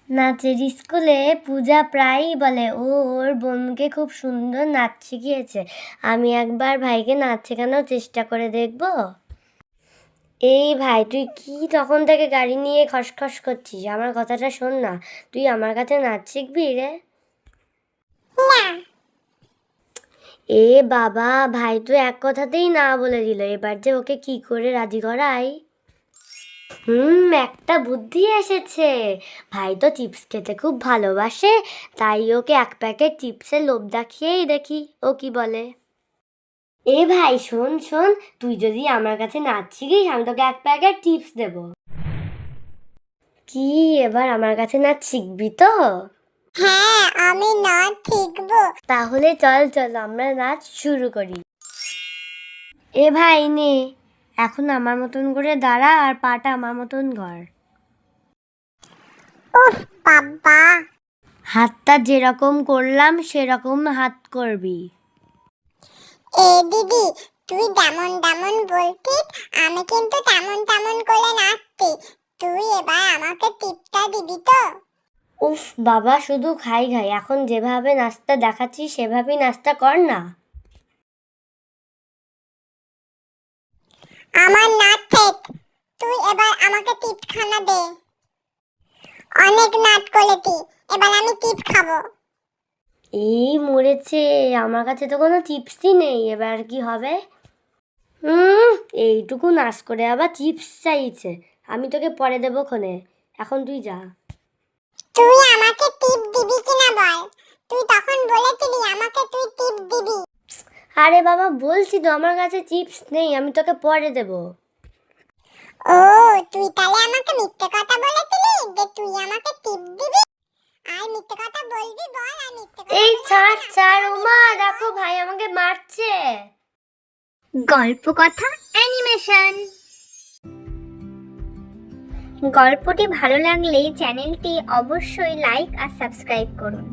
নাচের স্কুলে পূজা প্রায়ই বলে ওর বোনকে খুব সুন্দর নাচ শিখিয়েছে। আমি একবার ভাইকে নাচ শেখানোর চেষ্টা করে দেখব। এই ভাই, তুই কি তখন থেকে গাড়ি নিয়ে খসখস করছিস? আমার কথাটা শোন না, তুই আমার কাছে নাচ শিখবি রে? এ বাবা, ভাই তো এক কথাতেই না বলে দিল। এবার যে ওকে কি করে রাজি করাই? একটা বুদ্ধি এসেছে। ভাই তো চিপস খেতে খুব ভালোবাসে, তাই ওকে এক প্যাকেট চিপসের লোভ দেখিয়েই দেখি ও কি বলে। এ ভাই, শোন শোন, তুই যদি আমার কাছে নাচ শিখিস আমি তোকে এক প্যাকেট চিপস দেব। কি এবার আমার কাছে নাচ শিখবি তো? হ্যাঁ, আমি নাচ শিখবো। তাহলে চল চল আমরা নাচ শুরু করি। এ ভাই নে, এখন আমার মতন করে দাঁড়া আর পাটা আমার মতন কর। উফ বাবা, হাতটা যেরকম করলাম সেরকম হাত করবি। দিদি, তুই যেমন তেমন বলতিস, আমি কিন্তু তেমন তেমন করে নাচতি। তুই এবার আমাকে টিপটা দিবি তো? উফ বাবা, শুধু খাই খাই। এখন যেভাবে নাস্তা দেখাচ্ছি সেভাবেই নাস্তা কর না। আমার নাচ শেষ, তুই এবার আমাকে টিপখানা দে। অনেক নাচ করেছি, এবার আমি টিপ খাবো। এই মরেছে, আমার কাছে তো কোনো চিপসই নেই, এবার কি হবে? এইটুকু নাচ করে আবার চিপস চাইছে। আমি তোকে পরে দেবো ক্ষণে, এখন তুই যা। তুই আমাকে টিপ দিবি কিনা বল? তুই তখন বলেছিলি আমাকে তুই টিপ দিবি। আরে বাবা, বলছি তো আমার কাছে চিপস নেই, আমি তোকে পরে দেবো। ও, তুই তাহলে আমাকে মিথ্যে কথা বলেছিলি যে তুই আমাকে টিপ দিবি? আর মিথ্যে কথা বলবি বল, আর মিথ্যে কথা এই বলে ছাড় ছাড়, ওমা দেখো ভাই আমাকে মারছে। গল্প কথা অ্যানিমেশন। গল্পটি ভালো লাগলে চ্যানেলটি অবশ্যই লাইক আর সাবস্ক্রাইব করুন।